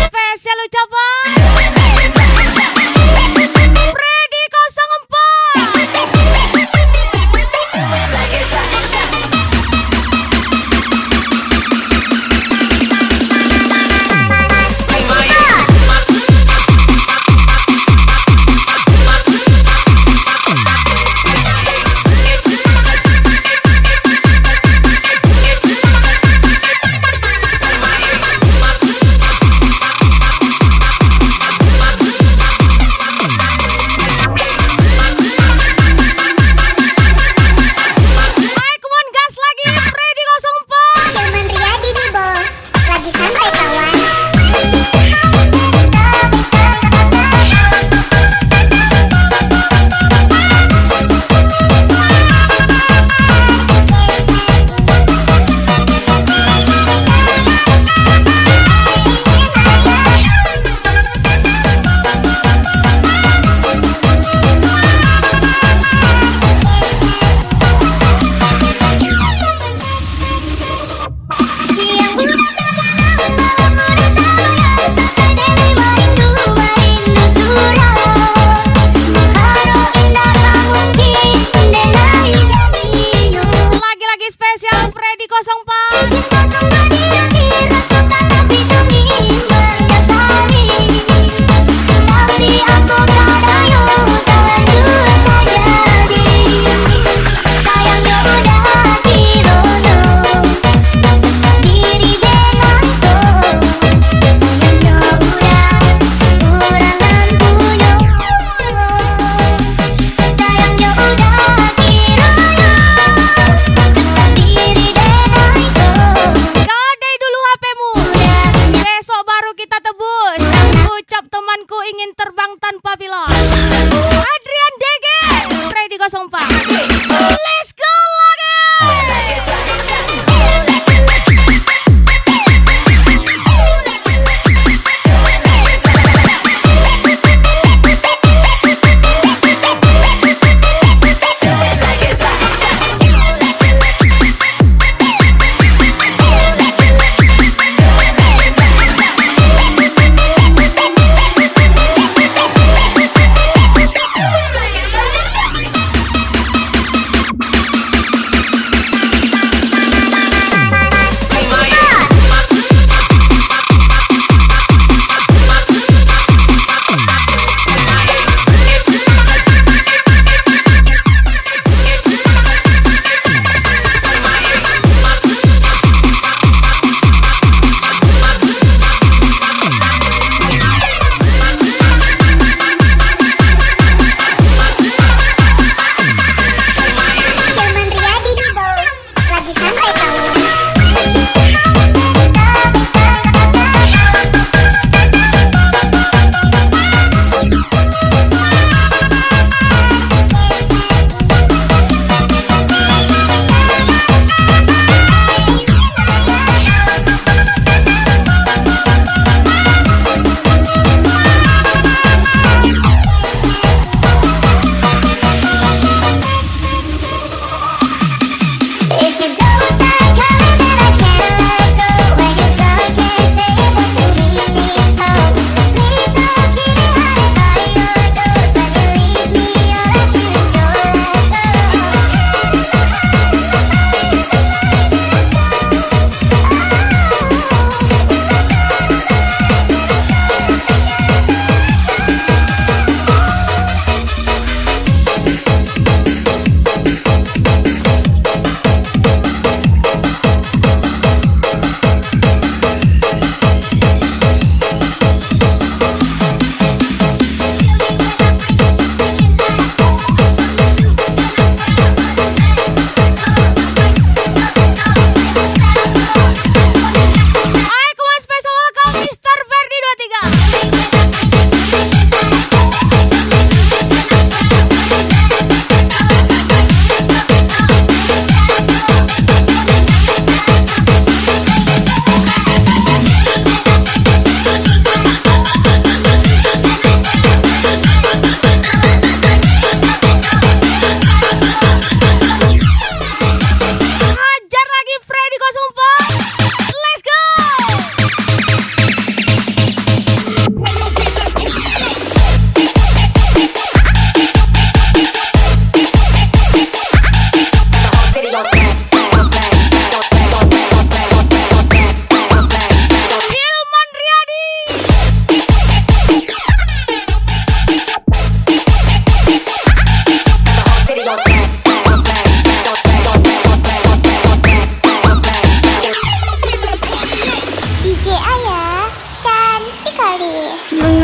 Spesial ucapan Freddy 04.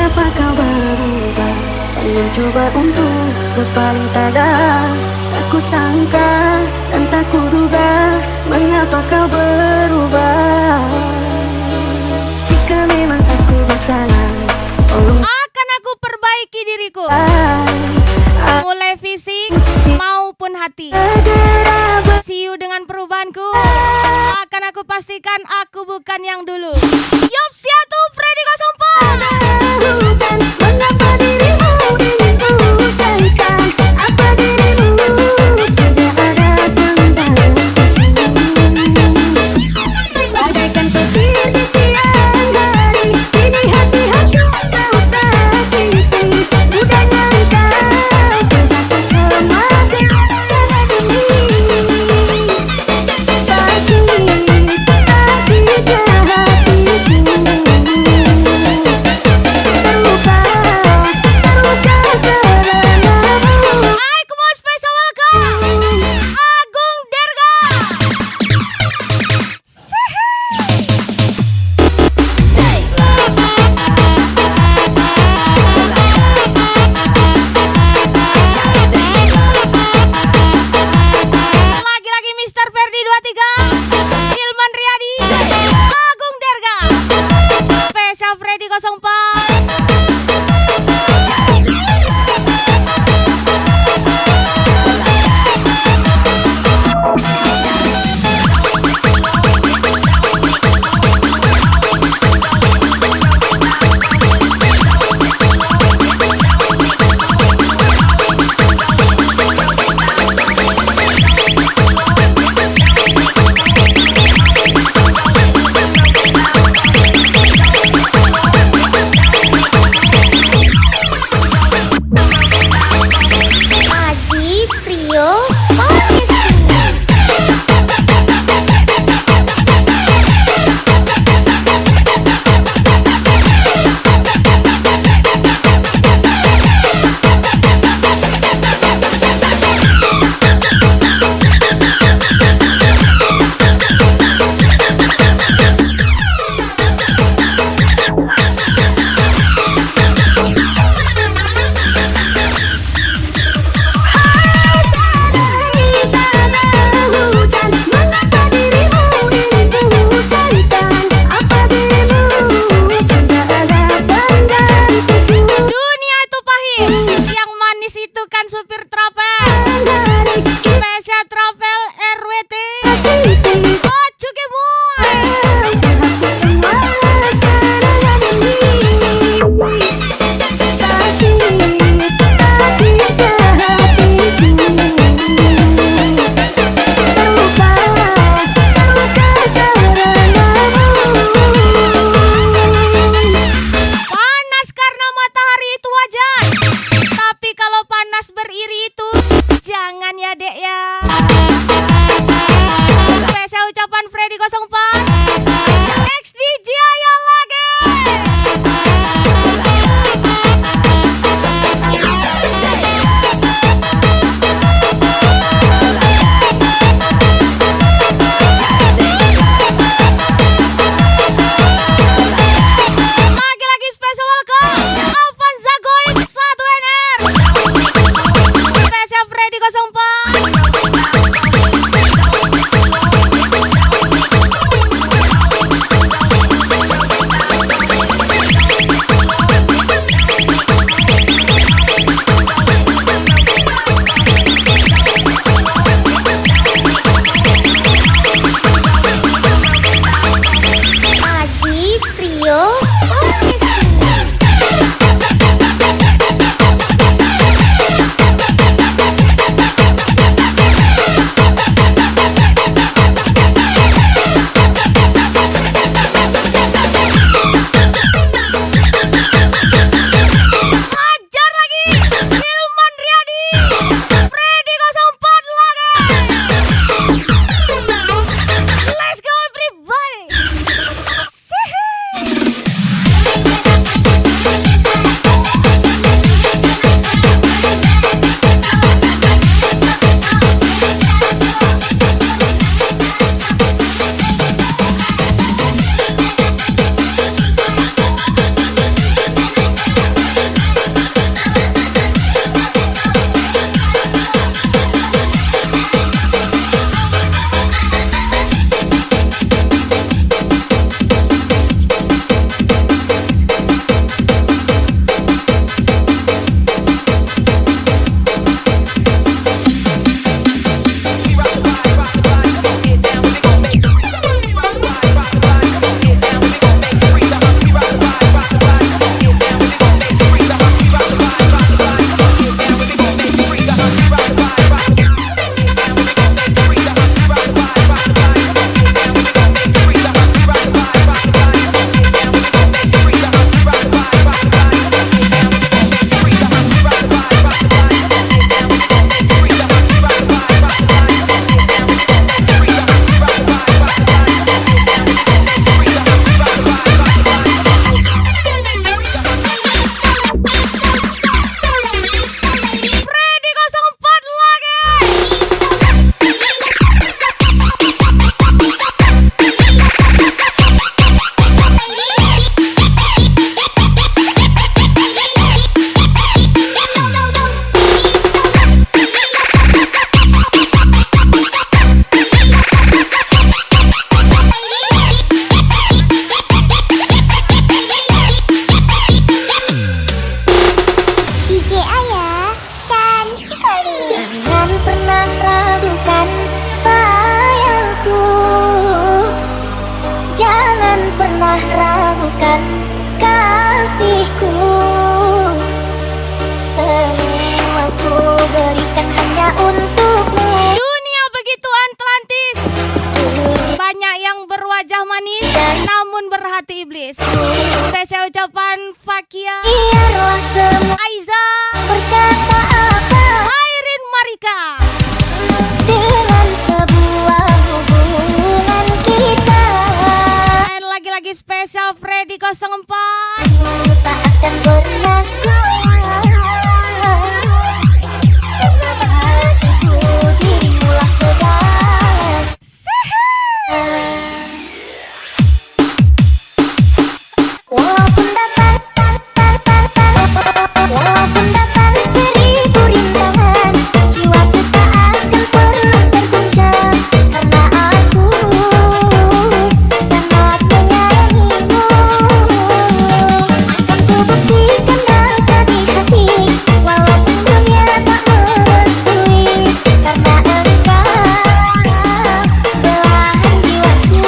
Mengapa kau berubah dan mencoba untuk berpaling tada? Tak kusangka dan tak kuduga, mengapa kau berubah? Jika memang aku bersalah, tolong Akan aku perbaiki diriku, mulai fisik maupun hati. See you dengan perubahanku. Akan aku pastikan aku bukan yang dulu. Yup, siatu Freddy 04. hujan, mengapa dirimu ingin ku selesaikan? Apa dirimu sudah ada tanda? Bagaikan petir di siang hari, kini hati aku kau sakiti. Mudah nyangka cintaku semakin ini. Sakitnya hatiku, terluka karenamu. Aku mau special welcome Agung Derga. Lagi-lagi Mr. Ferdi 23, Hilman Riyadi, Agung Derga, Special Freddy 04. Aji Prio Podcast. Hujan, mengapa dirimu ingin ku selesaikan? Apa dirimu sudah ada penggantiku? Dunia itu pahit, yang manis itu kan supir travel. Special Travel RWT. Oh, cuke boy. Aku semua karena ini. Sakitnya hatiku, terluka karenamu. Panas karena matahari itu wajar, tapi kalau panas beriri itu jangan ya dek ya. Spesial ucapan Freddy 04, XDJ Jaya lagi. Lagi-lagi special welcome Avanza Goix 1NR, Special Freddy 04. Aji Prio Podcast. Hajar lagi Hilman Riyadi, Freddy 04 lagi. Let's go everybody. Sih. rasakan kasihku. Semua ku berikan hanya untukmu. Dunia begitu Atlantis, banyak yang berwajah manis namun berhati iblis. Spesial ucapan Fakia, Biarlah semua Aiza, berkata apa Airin Marika. dengan sebuah hubungan kita. Dan lagi-lagi spesial Freddy 04. Tak akan pernah karena hatiku dirimulah segala. Walaupun datang walaupun datang seribu rintangan, jiwaku tak akan pernah terguncang karena aku sangat menyayangimu. Akan ku buktikan rasa di hati walaupun dunia tak merestui, karena engkau belahan jiwaku.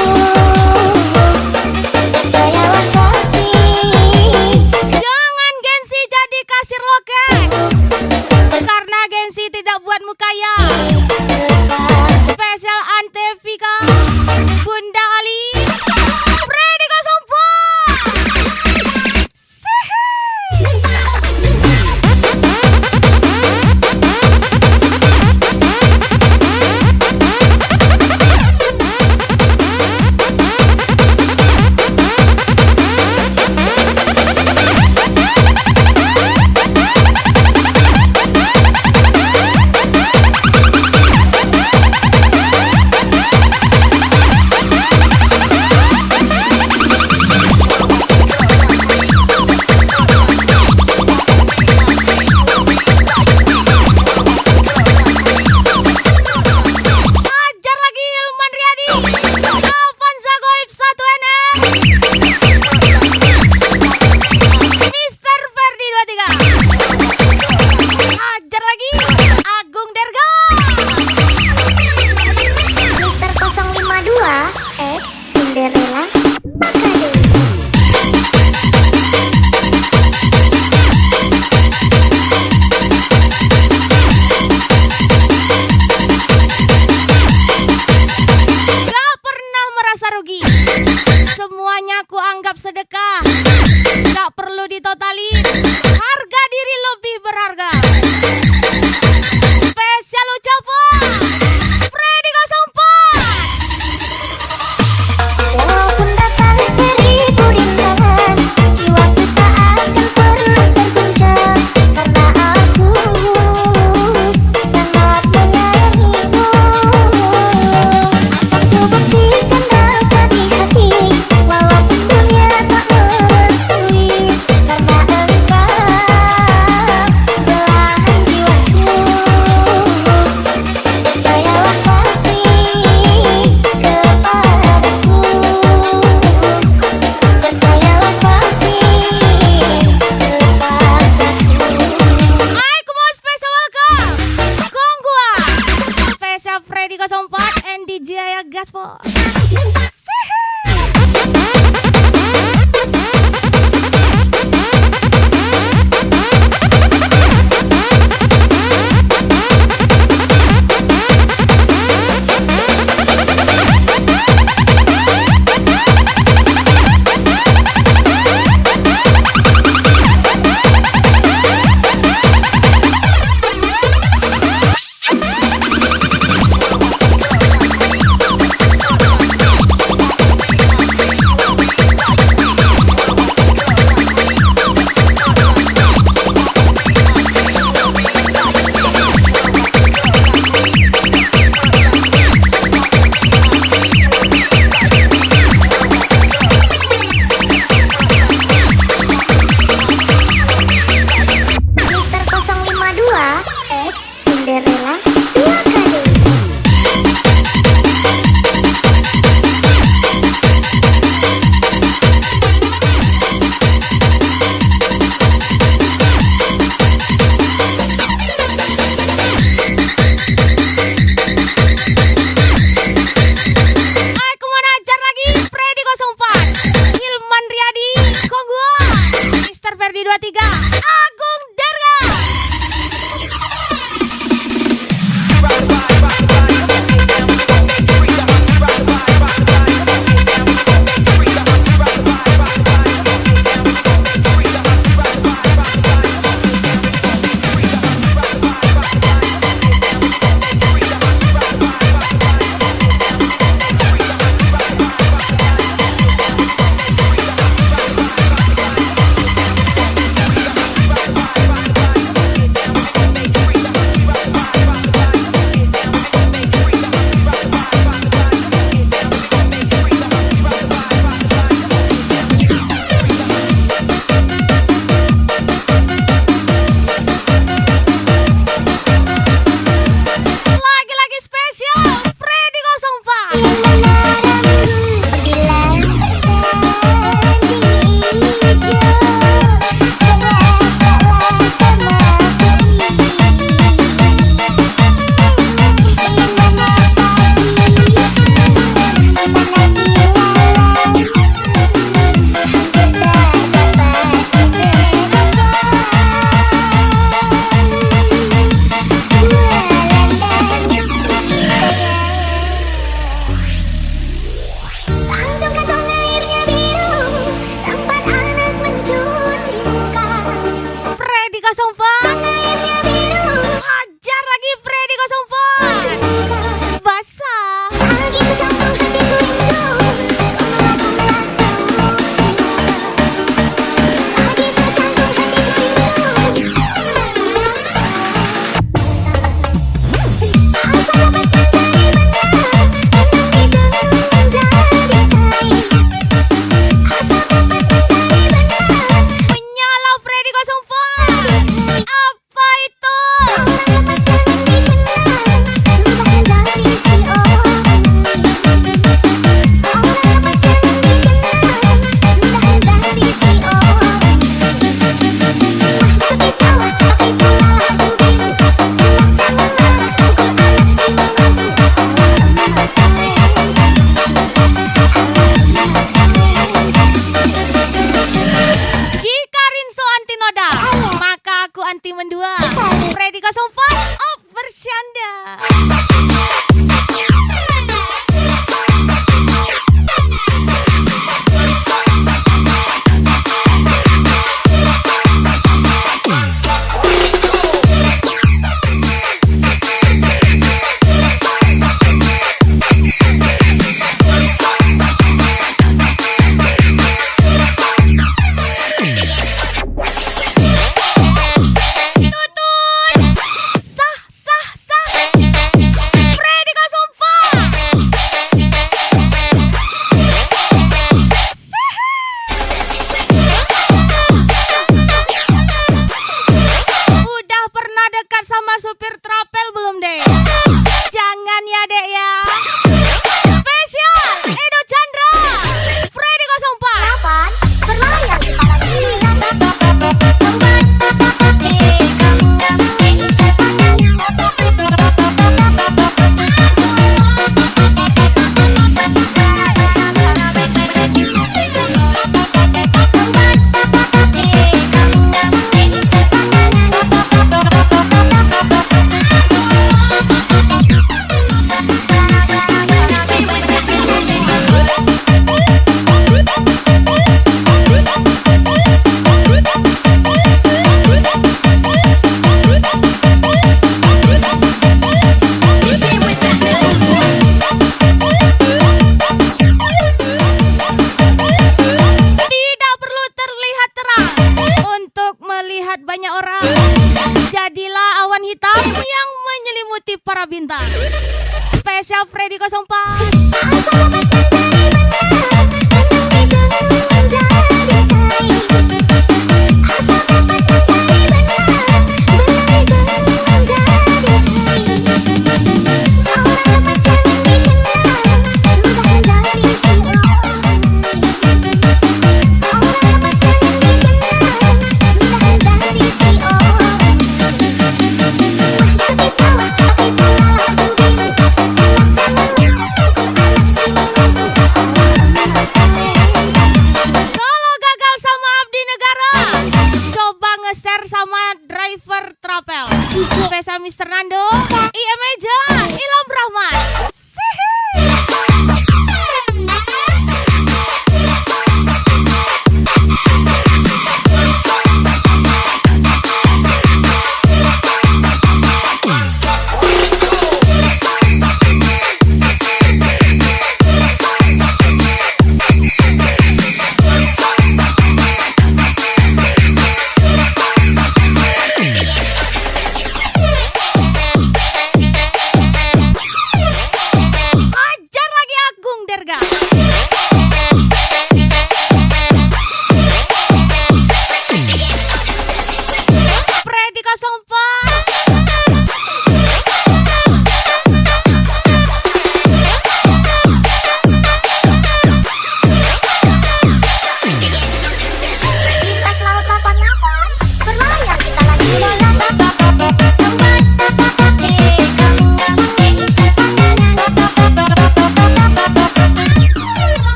Percayalah kasih, Jangan gengsi jadi kasir loket, karena gengsi tidak buatmu kaya. Spesial Ante Vika, Bunda Ali, Freddy 04. Ajar lagi Ilman Riyadi, Avanza Goib 1NM, Mr. Ferdi 23. Ajar lagi Agung Derga. Mister 052 Cinderella Bakade. Gak pernah merasa rugi, semuanya ku anggap sedekah. Gak perlu ditotalin, harga diri lebih berharga. Spesial ucapan Freddy 04. Walaupun datang seribu rintangan, jiwaku tak akan pernah terguncang karena aku sangat menyayangimu. Akan ku buktikan rasa di hati walaupun dunia tak merestui, karena engkau di 23 Agung Darga. Lagi-lagi spesial Freddy 04. Tanjung Katong airnya biru, tempat anak mencuci muka. Freddy 04. Airnya biru, Hajar lagi Freddy 04. Basah. pagi sekampung hatiku rindu. Kau melacak pagi sekampung hatiku rindu. Asal lepas mencari benda, tenang itu menjadi kain. Asal lepas mencari benda, Menyala Freddy 04. Apa itu? orang lepaskan dikenal, entah jadi si orang. Orang lepaskan dikenal, entah jadi si orang. Tapi sawah pakai pola lagu bingung, emak jangan marah pukul anak si Jika Rinso anti noda, maka aku anti mendua. Freddy 04 off bercanda. Sah, sah, sah. Freddy 04. Udah pernah dekat sama supir trapel belum, Dek? Jangan ya, Dek ya. Spesial Edo Chandra. Freddy 04. kapan berlayar di malam ini. Di kampung Tidak perlu terlihat terang untuk melihat banyak orang. Jadilah awan hitam yang menyelimuti para bintang. Spesial Freddy 04. asal lepas mencari benda, tenang itu menjadi kain. Asal lepas mencari benda, tenang itu menjadi kain. Orang lepaskan dikenal, entah jadi si orang. Orang lepaskan dikenal, entah jadi si orang. Tapi sawah pakai pola lagu bingung, emak jangan marah pukul anak si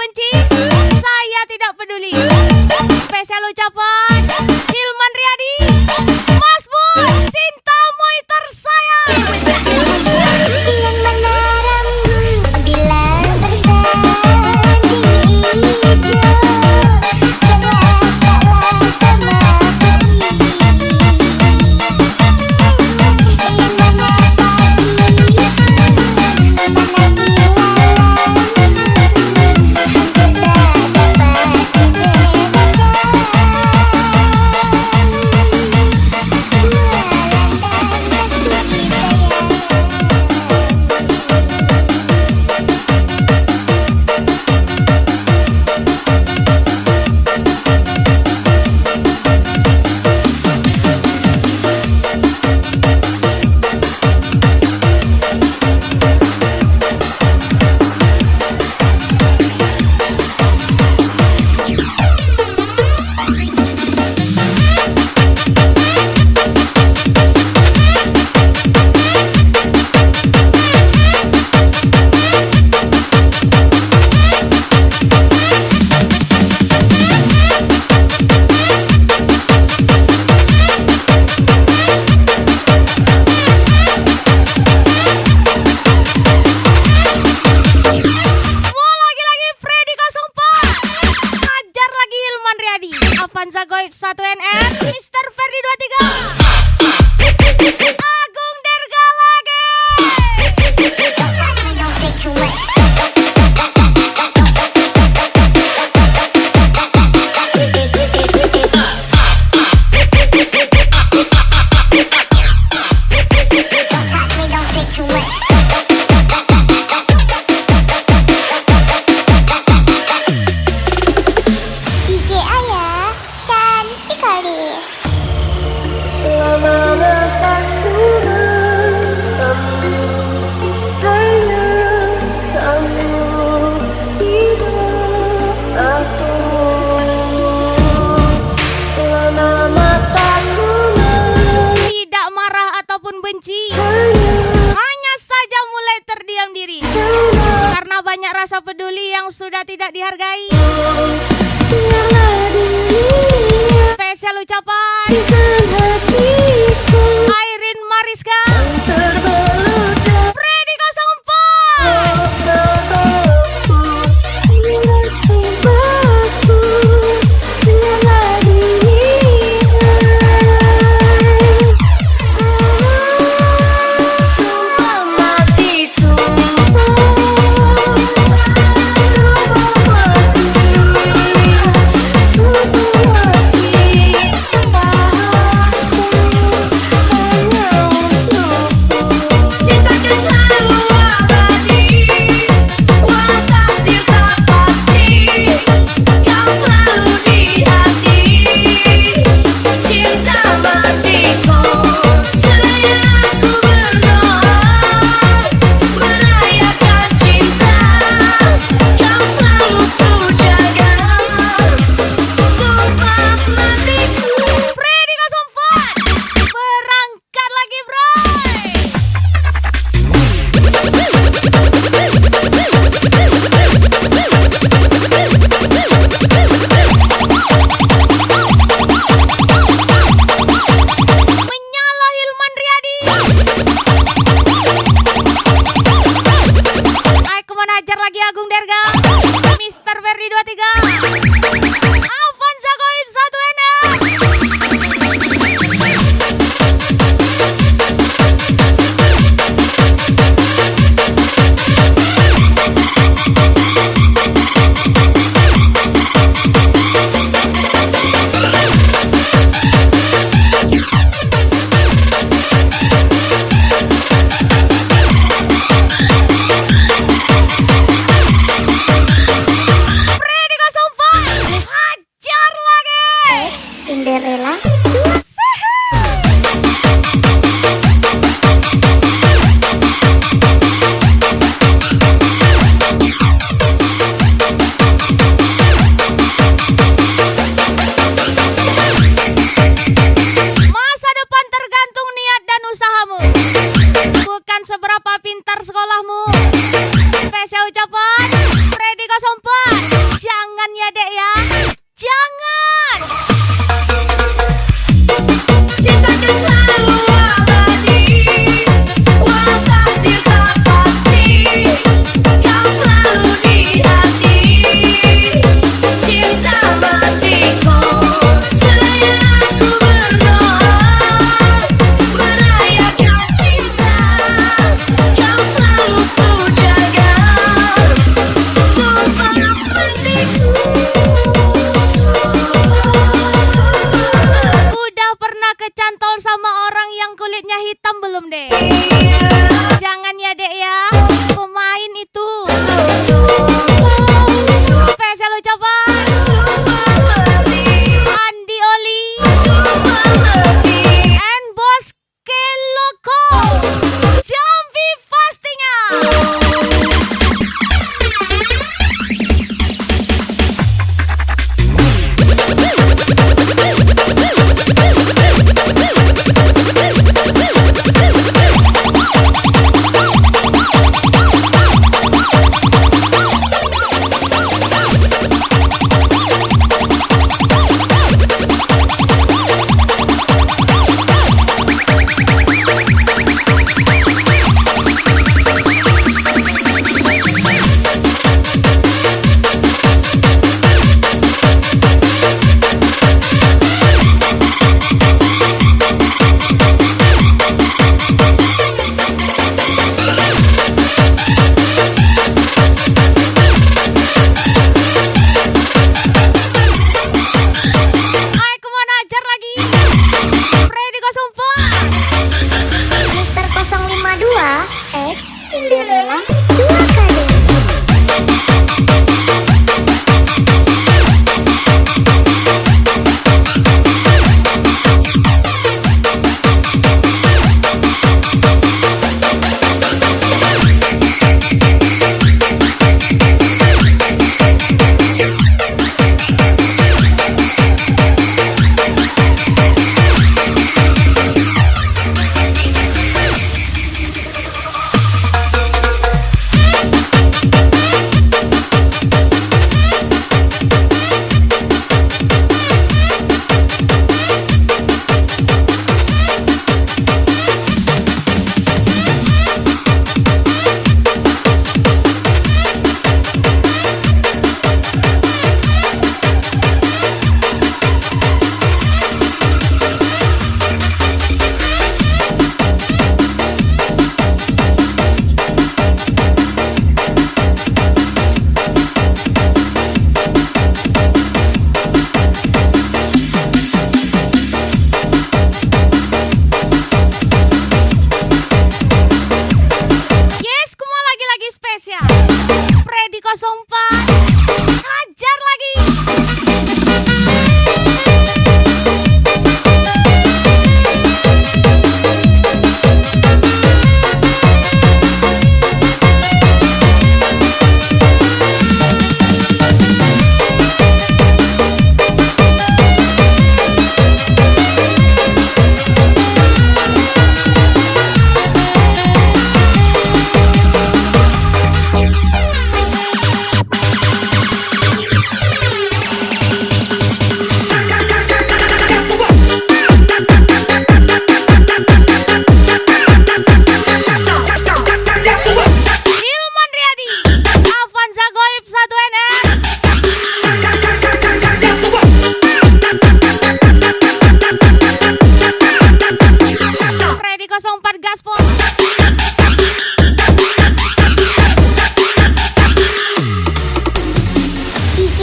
benci, saya tidak peduli. Spesial ucapan Hilman Riyadi, Mas Bun, Sintamoy tersayang. Yang mana rambut bila bersanding hijau, keras taklah sama pagi. Yang mana pagi, mana hilang, hampir tak dapat Avanza Goib 1NR, Mr. Ferdi 23, Agung Dergalage. Don't talk to me, don't say too much. Don't talk to me, don't say too much. DJ Ayah, cantik kali. Selama nafasku berhembus, hanya kamu di benakku. Selama mataku Tidak marah ataupun benci, hanya saja mulai terdiam diri karena banyak rasa peduli yang sudah tidak dihargai. biarlah dunia Spesial ucapan dan hatiku Airin Mariska, terbelut dan Freddy 04. terbaku. Biarlah sumpahku, biarlah dunia. Sumpah mati, sumpah mati, sumpah mati, sumpah.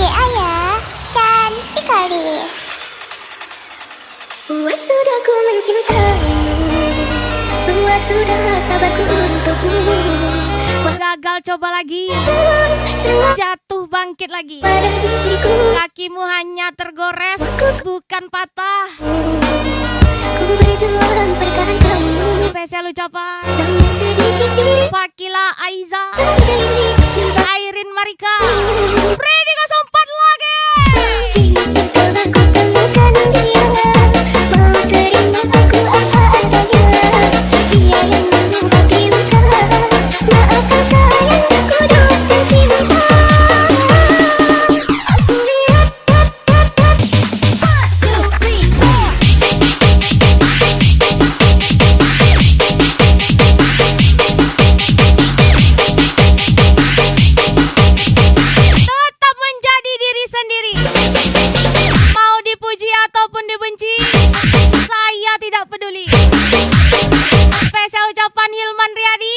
WA ya, cantik kali. Buat sudah ku mencintaimu, buat sudah sabarku untukmu. Gagal coba lagi, Selalu jatuh bangkit lagi. pada diriku, Kakimu hanya tergores, bukan patah. ku berjuang pernikahan kamu. Spesial ucapan Namun sedikit Fakila Aiza, dari cinta. Airin Marika, Freddy 04 lagi. Setelah ku temukan dia, mau terima aku apa adanya. Dia yang mengobati luka, maafkan sayang aku doakan cinta. Aku lihat, 1, 2, 3. Tetap menjadi diri sendiri. Mau dipuji ataupun dibenci, saya tidak peduli. Spesial ucapan Hilman Riyadi,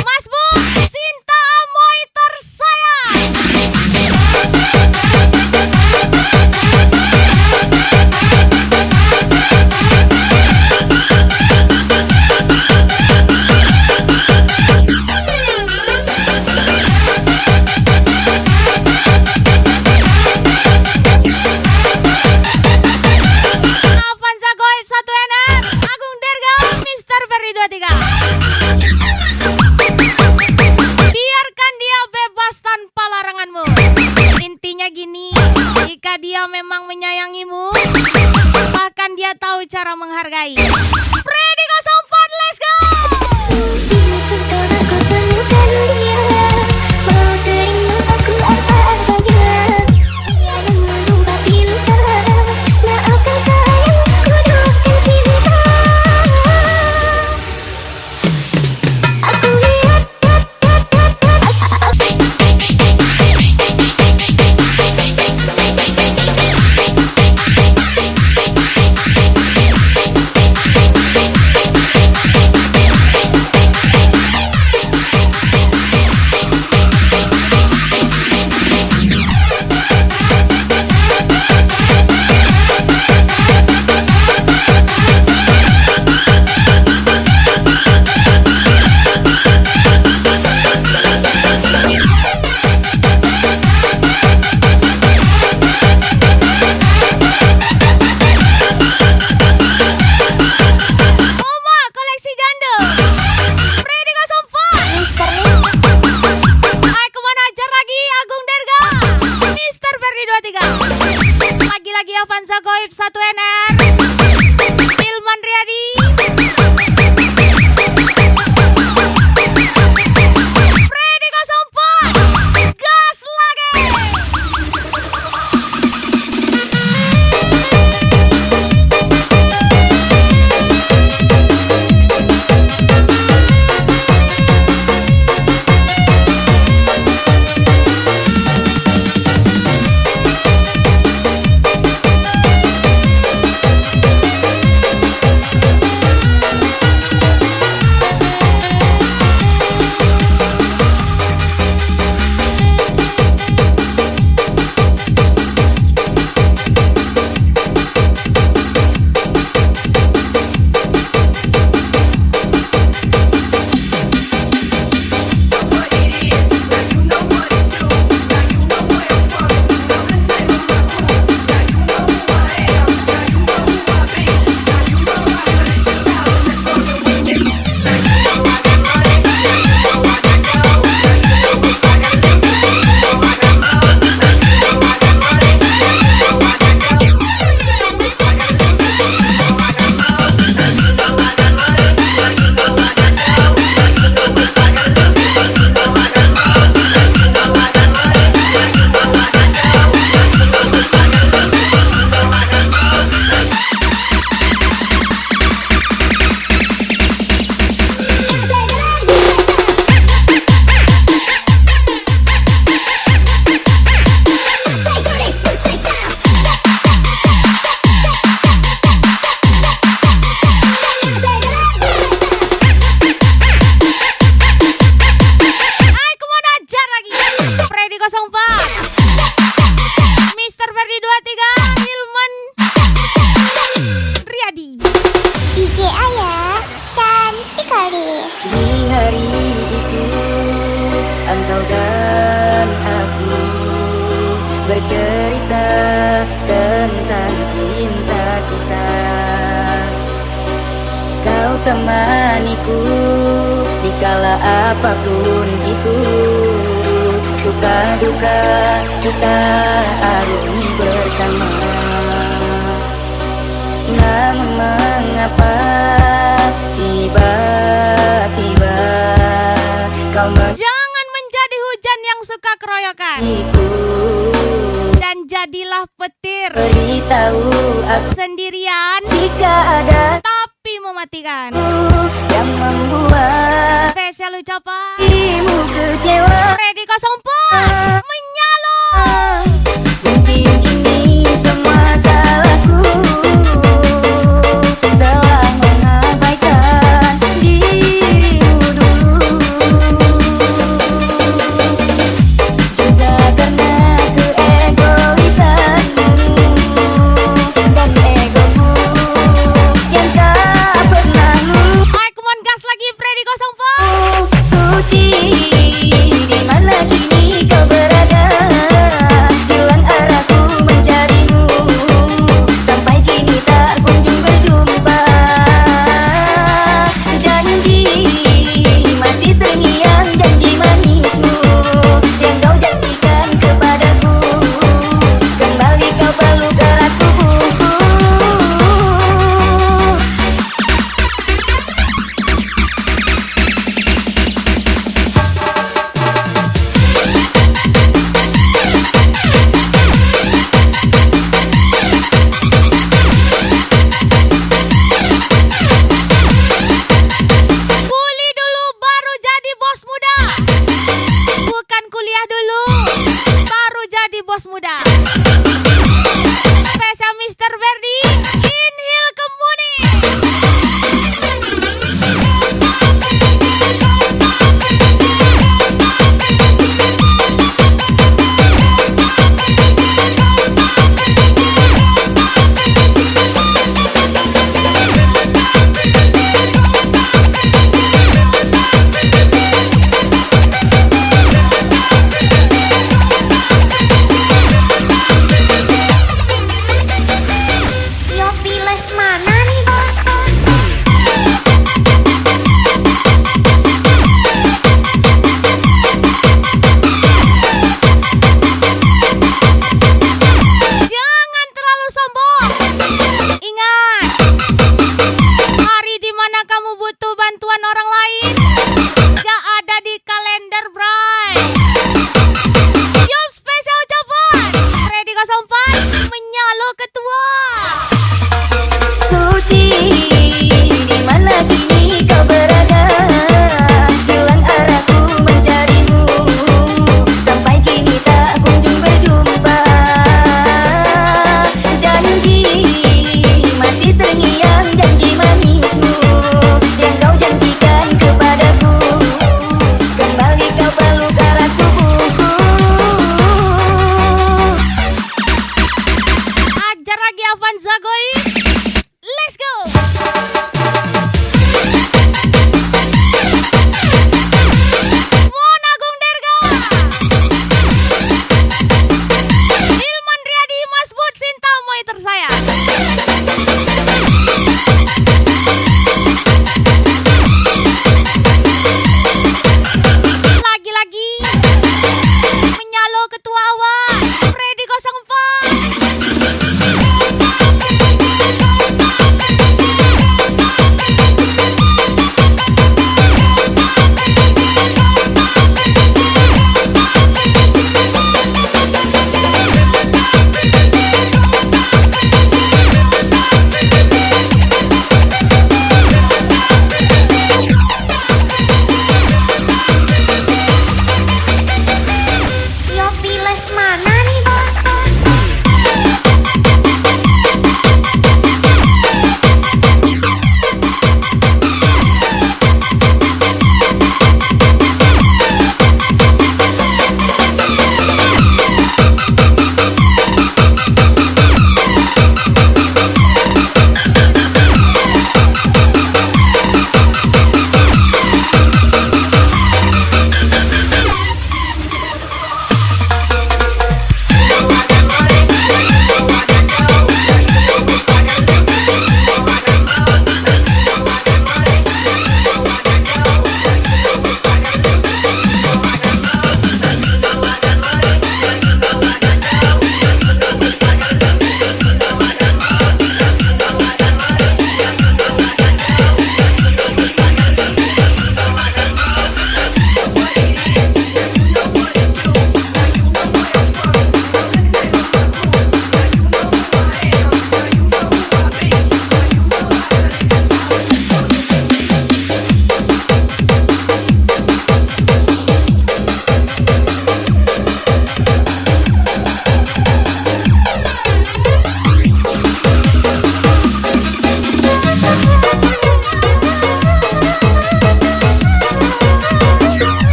Mas Bu, Sinta Amoy tersayang. Avanza Goib 1NR, Agung Derga, Mr. Ferry 23. Biarkan dia bebas tanpa laranganmu. Intinya gini, jika dia memang menyayangimu, bahkan dia tahu cara menghargai. Freddy 04, let's go! setelah ku temukan dia, mau terima aku apa adanya. Dia yang mengobati luka, maafkan sayang aku doakan cinta. Aku lihat, Oma, koleksi janda. Freddy 04. Aku mau ajar lagi, Agung Derga, Mr. Ferry 23. Lagi-lagi Avanza Goib 1NR, Hilman Riyadi, Freddy 04. Gas lagi. bercerita tentang cinta kita. Kau temaniku di kala apapun itu, suka duka kita arungi bersama. Namun mengapa tiba-tiba kau Jangan menjadi hujan yang suka keroyokan, itu dan jadilah petir beritahu aku sendirian jika ada tapi mematikan. yang membuat Spesial ucapan hatimu kecewa. Freddy 04 menyalon. Mungkin ini semua salahku, telah mengabaikan dirimu dulu. Juga karena keegoisanmu dan egoku yang tak pernah Ayo come on gas lagi Freddy 04. suci. Di mana kini kau berada? Hilang arahku mencarimu, sampai kini tak kunjung berjumpa. Janji masih terngiang, janji manismu yang kau janjikan kepadaku. Kembali kau peluk erat tubuhku. Kuli dulu baru jadi bos muda, bukan kuliah dulu baru jadi bos muda. Spesial Mr. Verdi Inhil Kemuni.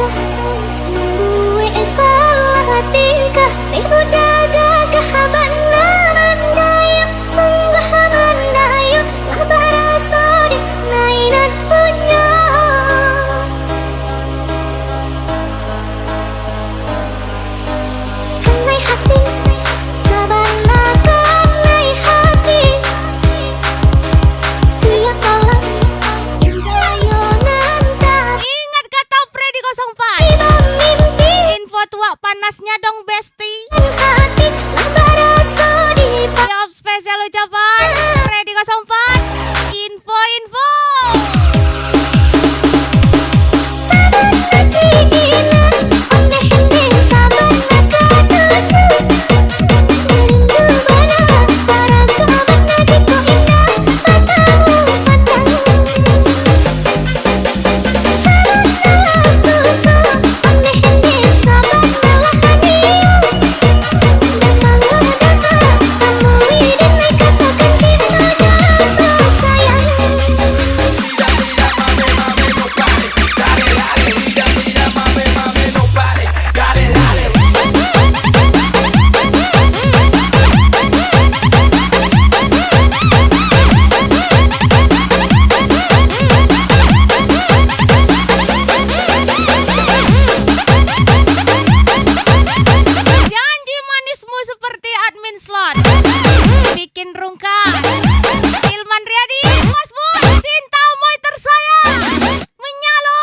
Gue salah tingkah teh udah gagah mandaya sungguh mandaya lah barasa di nainan punya kanai hati sabana kanai hati siap tolong ayo nanta Ingat kata Freddy 04. Info tua panasnya dong Besti. hati lah barasa di Siap spesial ucapan Freddy 04. Info. sabana cigina onde hende sabana katuju merindu bana para kabana jiko indah matamu pandang sabana suka onde hende sabana lahaniu datanglah kamu idinai katakan cinta rasa sayang Janji manismu seperti admin slot. Bikin rungkat. Ilman Riyadi, Mas Bun, Sinta Moy tersayang. Menyalo.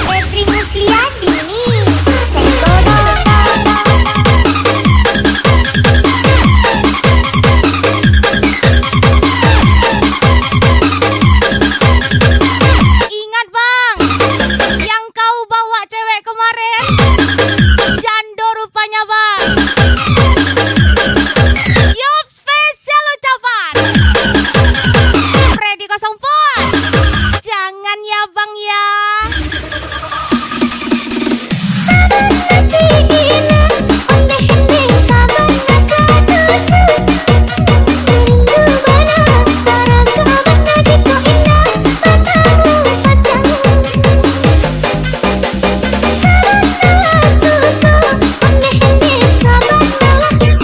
Petri Musliandini Ingat bang, yang kau bawa cewek kemarin, jando rupanya bang. Yup, spesial ucapan Freddy 04. Jangan ya bang ya. sabana cigina onde hende sabana katuju merindu bana para kabana jiko indah matamu pandang sabana suka onde hende sabana lahaniu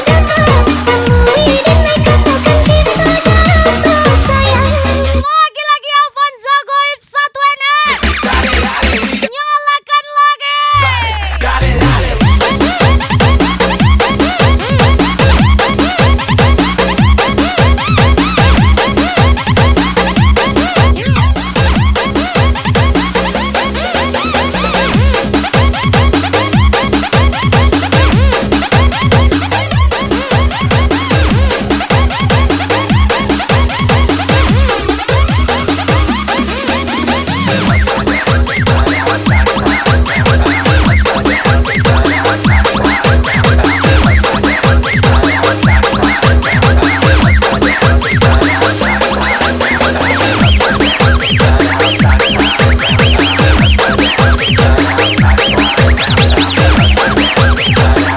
datanglah kamu idinai katakan cinta rasa sayang Lagi-lagi Avanza Goib 1 NN. Nyalakan lagi.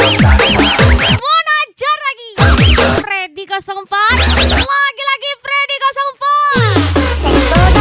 Mau najar lagi. Freddy 04. Lagi-lagi Freddy 04.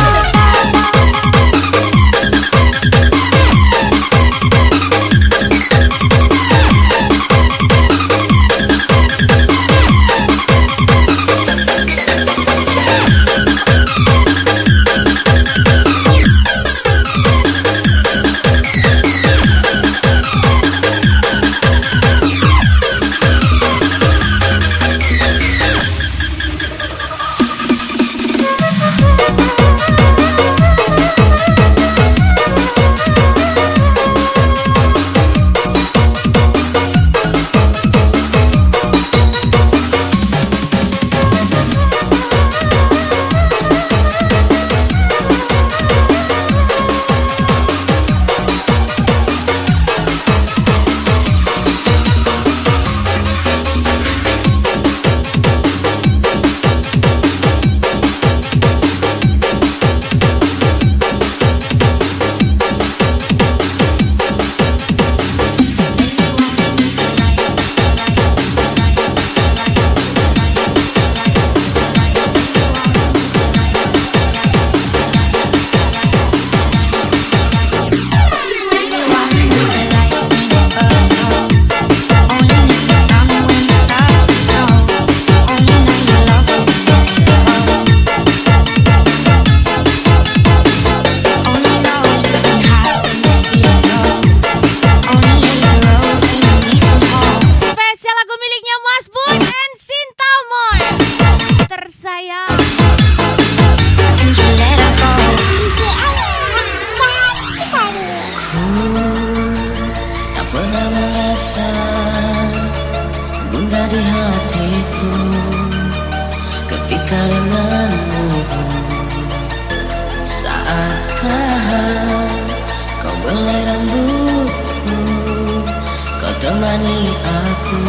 temani aku,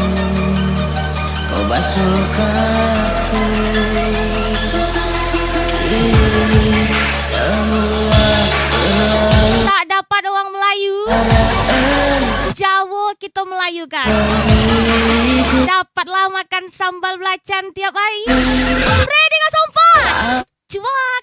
kau basuh kaku. Kini semua berlalu, Tak dapat orang Melayu, Jawa kita Melayu kan. Dapatlah makan sambal belacan tiap hari. Ready gak sompat? Cuak.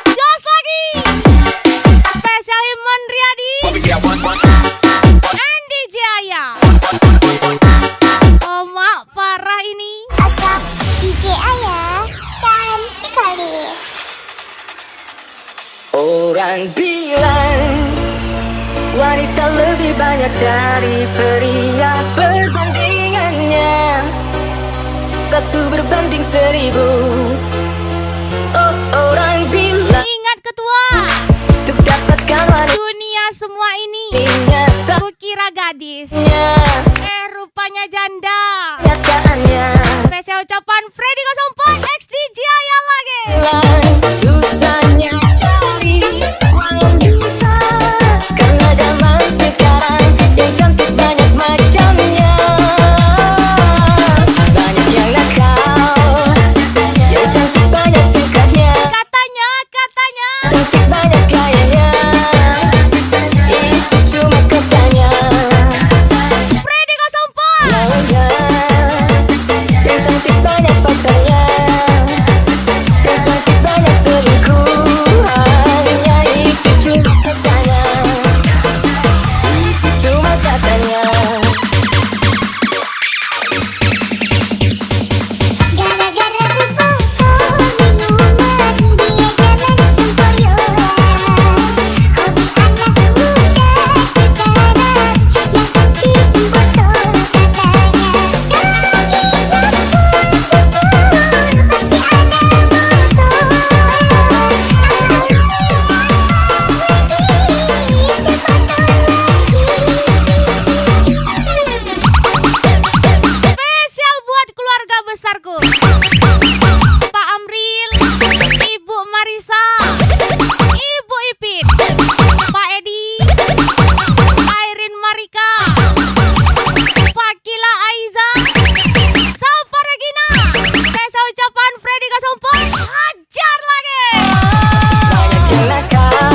Jos lagi. Spesial Iman Riyadi, Andi Jaya. Oh mak parah ini. Asap DJ Ayah cantik kali. Orang bilang wanita lebih banyak dari pria, perbandingannya 1:1000. Oh, orang bilang Ingat ketua, untuk dapatkan wanita dunia semua ini nyata kukira gadis, rupanya janda. nyataannya Spesial ucapan Freddy 04 XDJ Jaya lagi. susahnya cari wanita karena zaman sekarang yang cantik banyak macamnya, banyak yang nakal, yang cantik banyak tingkahnya, Katanya cantik banyak gayanya, itu cuma katanya. Freddy 04. Maunya yang cantik banyak pacarnya, yang cantik banyak selingkuhannya, itu cuma katanya, itu cuma katanya. Gara-gara sepupu minuman dia jalan sempoyongan. Hobi anak muda sekarang yang penting botol katanya. Spesial buat keluarga besarku, Pak Amril, Ibu Marisa, Ibu Ipin, Pak Edi, Airin Marika, Pak Kila Aiza, Safa Regina. Spesial ucapan Freddy 04 hajar lagi. Banyak yang nakal,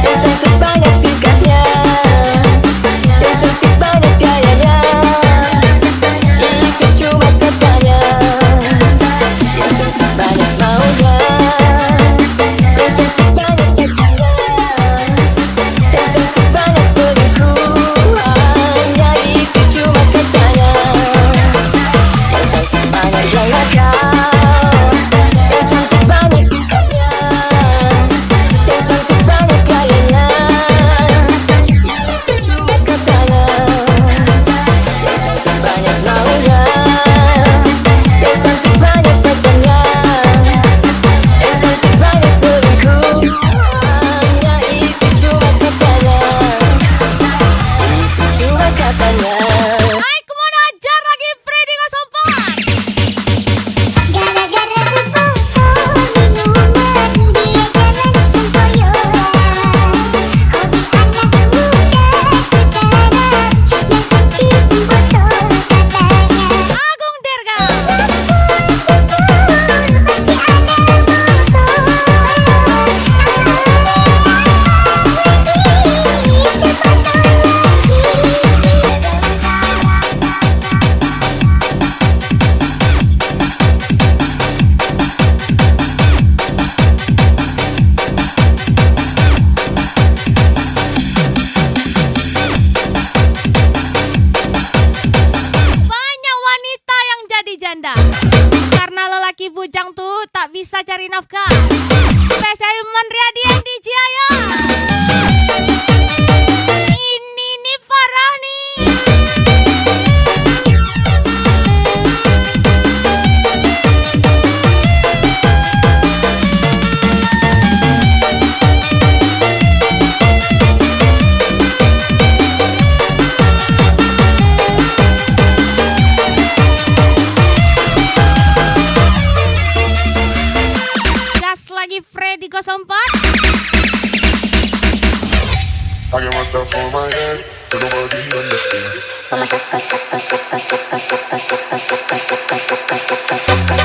yang cantik banyak tingkahnya, yang cantik banyak gayanya, itu cuma katanya. Yang cantik banyak maunya, yang cantik banyak pacarnya, yang cantik banyak selingkuhannya, itu cuma katanya. Yang cantik banyak yang nakal, yang cantik banyak tingkahnya, yang cantik banyak gayanya, itu cuma katanya. Yang cantik banyak maunya, yang cantik banyak pacarnya, yang cantik banyak selingkuhannya, itu cuma katanya, itu cuma katanya. Hai, kemana hajar lagi Freddy 04. Gara-gara sepupu minuman dia jalan sempoyongan. Hobi anak muda sekarang yang penting botol katanya. Agung Derga, banyak wanita yang jadi janda karena lelaki bujang tuh tak bisa cari nafkah. Spesial Iman Riyadi Andi Jaya. Ini nih parah nih. Gas lagi Freddy 04. I get my thoughts on my head, but nobody understands. Mama suka suka suka suka suka suka suka suka suka suka suka.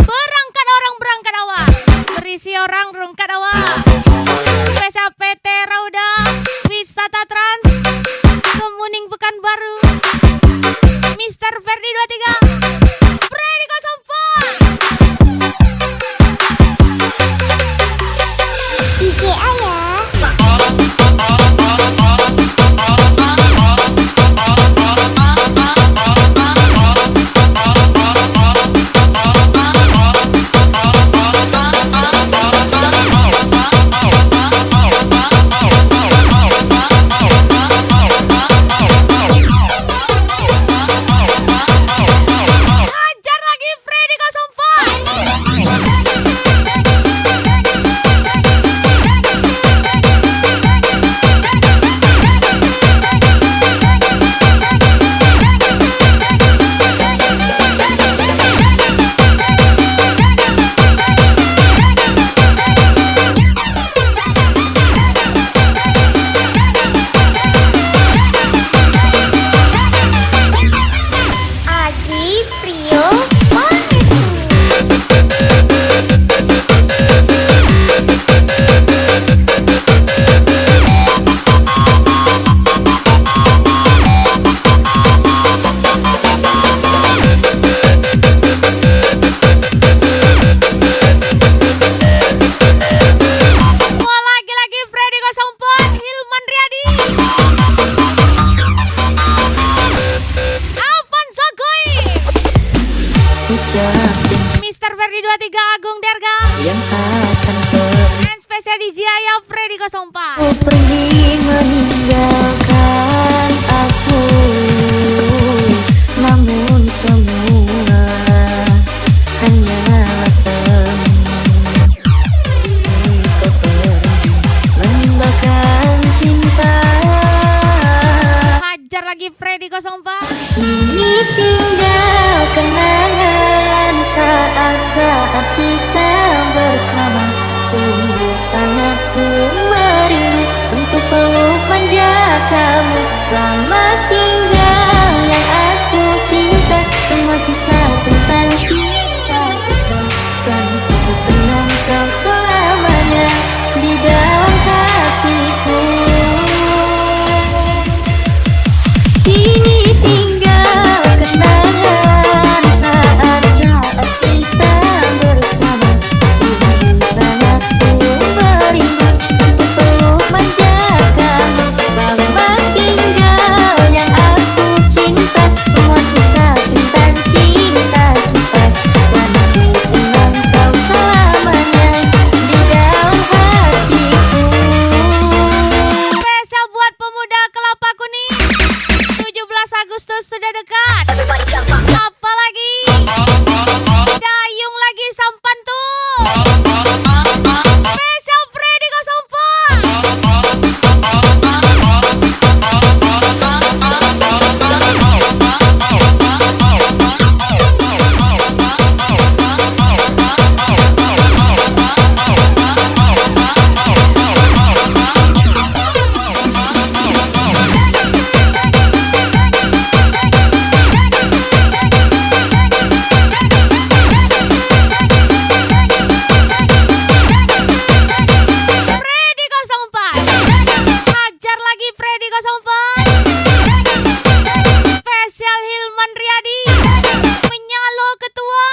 Berangkat orang berangkat awal, berisi orang berangkat awal. Spesial PT Rauda Wisata Trans Kemuning Pekanbaru, Mr. Ferdi 23, Freddy 04. DJ Ayah. Hajar lagi Freddy 04. Aji Prio Pangestu. Wah, lagi-lagi Freddy 04, Hilman Riyadi, Alvan Sogoy, Ucap janji Mr. Ferdi 23, Agung Derga, yang akan pergi. dan spesial DJ Ayah Freddy 04. Kau pergi meninggalkan aku, namun semua hanyalah semu. Jika pergi meninggalkan cinta, Hajar lagi Freddy 04. kini tinggal kenangan saat-saat kita bersama. Sungguh sangat ku merindu sentuh peluk manja kamu. Selamat tinggal yang aku cinta, semua kisah tentang cinta kita kan ku kenang kau selamanya di dalam hatiku. Kini tinggal kenangan saat-saat kita bersama. Sungguh sangat ku merindu sentuh peluk manja kamu. Selamat tinggal yang aku cinta, semua kisah tentang cinta kita kan ku kenang kau selamanya di dalam hatiku. Spesial buat pemuda Kelapa Kuning, 17 Agustus sudah dekat. Apa lagi? Dayung lagi sampan tuh. Spesial Freddy 04. Freddy 04. Hajar lagi Freddy 04. Spesial Hilman Riyadi, Menyalo Ketua.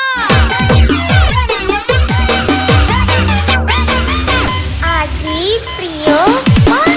Aji Prio Pangestu.